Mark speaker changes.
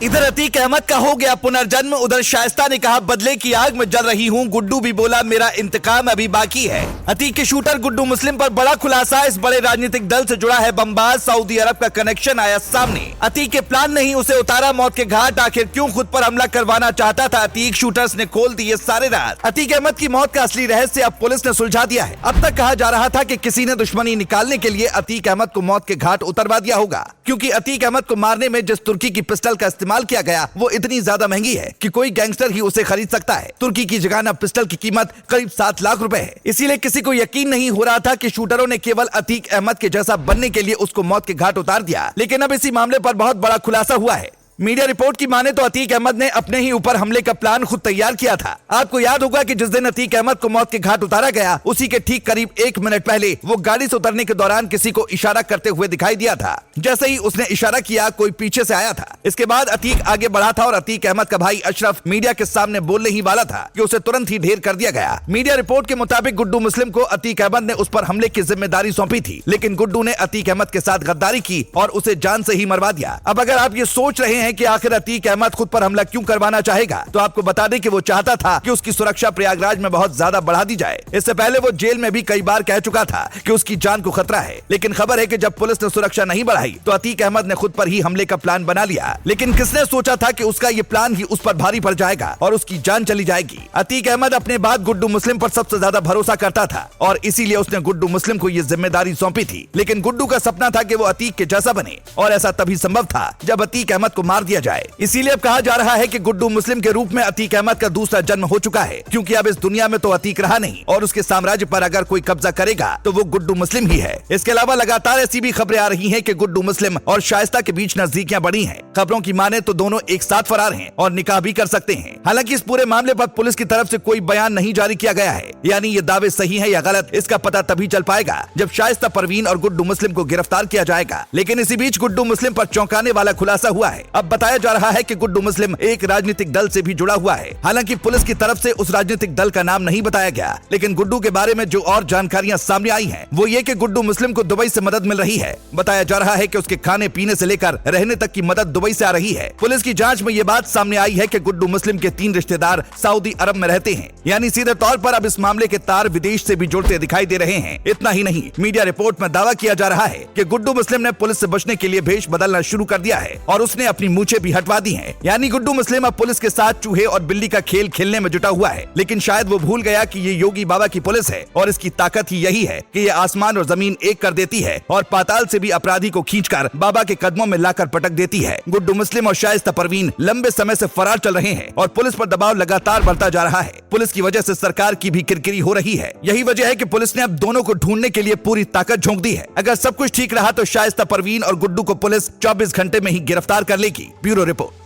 Speaker 1: इधर अतीक अहमद का हो गया पुनर्जन्म, उधर शाइस्ता ने कहा बदले की आग में जल रही हूँ। गुड्डू भी बोला मेरा इंतकाम अभी बाकी है। अतीक के शूटर गुड्डू मुस्लिम पर बड़ा खुलासा, इस बड़े राजनीतिक दल से जुड़ा है बमबाज। सऊदी अरब का कनेक्शन आया सामने। अतीक के प्लान ने ही उसे उतारा मौत के घाट। आखिर क्यों खुद पर हमला करवाना चाहता था अतीक? शूटर्स ने खोल दिए सारे राज। अतीक अहमद की मौत का असली रहस्य अब पुलिस ने सुलझा दिया है। अब तक कहा जा रहा था कि किसी ने दुश्मनी निकालने के लिए अतीक अहमद को मौत के घाट उतरवा दिया होगा, क्योंकि अतीक अहमद को मारने में जिस तुर्की की पिस्टल का इस्तेमाल किया गया वो इतनी ज्यादा महंगी है कि कोई गैंगस्टर ही उसे खरीद सकता है। तुर्की की जगाना पिस्टल की कीमत करीब 7 लाख रुपए है। इसीलिए किसी को यकीन नहीं हो रहा था कि शूटरों ने केवल अतीक अहमद के जैसा बनने के लिए उसको मौत के घाट उतार दिया। लेकिन अब इसी मामले पर बहुत बड़ा खुलासा हुआ है। मीडिया रिपोर्ट की माने तो अतीक अहमद ने अपने ही ऊपर हमले का प्लान खुद तैयार किया था। आपको याद होगा कि जिस दिन अतीक अहमद को मौत के घाट उतारा गया, उसी के ठीक करीब 1 मिनट पहले वो गाड़ी से उतरने के दौरान किसी को इशारा करते हुए दिखाई दिया था। जैसे ही उसने इशारा किया, कोई पीछे से आया था। इसके बाद अतीक आगे बढ़ा था और अतीक अहमद का भाई अशरफ मीडिया के सामने बोलने ही वाला था कि उसे तुरंत ही ढेर कर दिया गया। मीडिया रिपोर्ट के मुताबिक गुड्डू मुस्लिम को अतीक अहमद ने उस पर हमले की जिम्मेदारी सौंपी थी, लेकिन गुड्डू ने अतीक अहमद के साथ गद्दारी की और उसे जान से ही मरवा दिया। अब अगर आप ये सोच रहे हैं कि आखिर अतीक अहमद खुद पर हमला क्यों करवाना चाहेगा, तो आपको बता दें कि वो चाहता था कि उसकी सुरक्षा प्रयागराज में बहुत ज्यादा बढ़ा दी जाए। इससे पहले वो जेल में भी कई बार कह चुका था कि उसकी जान को खतरा है। लेकिन खबर है कि जब पुलिस ने सुरक्षा नहीं बढ़ाई तो अतीक अहमद ने खुद पर ही हमले का प्लान बना लिया। लेकिन किसने सोचा था कि उसका ये प्लान ही उस पर भारी पड़ जाएगा और उसकी जान चली जाएगी। अतीक अहमद अपने बाद गुड्डू मुस्लिम पर सबसे ज्यादा भरोसा करता था और इसीलिए उसने गुड्डू मुस्लिम को ये जिम्मेदारी सौंपी थी। लेकिन गुड्डू का सपना था कि वो अतीक के जैसा बने और ऐसा तभी संभव था जब अतीक अहमद को मार दिया जाए। इसीलिए अब कहा जा रहा है कि गुड्डू मुस्लिम के रूप में अतीक अहमद का दूसरा जन्म हो चुका है, क्योंकि अब इस दुनिया में तो अतीक रहा नहीं और उसके साम्राज्य पर अगर कोई कब्जा करेगा तो वो गुड्डू मुस्लिम ही है। इसके अलावा लगातार ऐसी भी खबरें आ रही हैं कि गुड्डू मुस्लिम और शाइस्ता के बीच नजदीकियां बढ़ी हैं। खबरों की माने तो दोनों एक साथ फरार हैं और निकाह भी कर सकते हैं। हालांकि इस पूरे मामले पर पुलिस की तरफ से कोई बयान नहीं जारी किया गया है। यानी ये दावे सही है या गलत, इसका पता तभी चल पाएगा जब शाइस्ता परवीन और गुड्डू मुस्लिम को गिरफ्तार किया जाएगा। लेकिन इसी बीच गुड्डू मुस्लिम पर चौंकाने वाला खुलासा हुआ है। अब बताया जा रहा है कि गुड्डू मुस्लिम एक राजनीतिक दल से भी जुड़ा हुआ है। हालांकि पुलिस की तरफ से उस राजनीतिक दल का नाम नहीं बताया गया, लेकिन गुड्डू के बारे में जो और जानकारियां सामने आई हैं, वो ये कि गुड्डू मुस्लिम को दुबई से मदद मिल रही है। बताया जा रहा है कि उसके खाने पीने से लेकर रहने तक की मदद दुबई से आ रही है। पुलिस की जांच में ये बात सामने आई है कि गुड्डू मुस्लिम के 3 रिश्तेदार सऊदी अरब में रहते हैं। यानी सीधे तौर पर अब इस मामले के तार विदेश से भी जुड़ते दिखाई दे रहे हैं। इतना ही नहीं, मीडिया रिपोर्ट में दावा किया जा रहा है कि गुड्डू मुस्लिम ने पुलिस से बचने के लिए भेष बदलना शुरू कर दिया है और उसने अपनी मूछें भी हटवा दी है। यानी गुड्डू मुस्लिम अब पुलिस के साथ चूहे और बिल्ली का खेल खेलने में जुटा हुआ है। लेकिन शायद वो भूल गया कि ये योगी बाबा की पुलिस है और इसकी ताकत ही यही है कि ये आसमान और जमीन एक कर देती है और पाताल से भी अपराधी को खींचकर बाबा के कदमों में लाकर पटक देती है। गुड्डू मुस्लिम और शाइस्ता परवीन लंबे समय से फरार चल रहे हैं और पुलिस पर दबाव लगातार बढ़ता जा रहा है। पुलिस की वजह से सरकार की भी किरकिरी हो रही है। यही वजह है कि पुलिस ने अब दोनों को ढूंढने के लिए पूरी ताकत झोंक दी है। अगर सब कुछ ठीक रहा तो शाइस्ता परवीन और गुड्डू को पुलिस 24 घंटे में ही गिरफ्तार कर लेगी। Bureau report.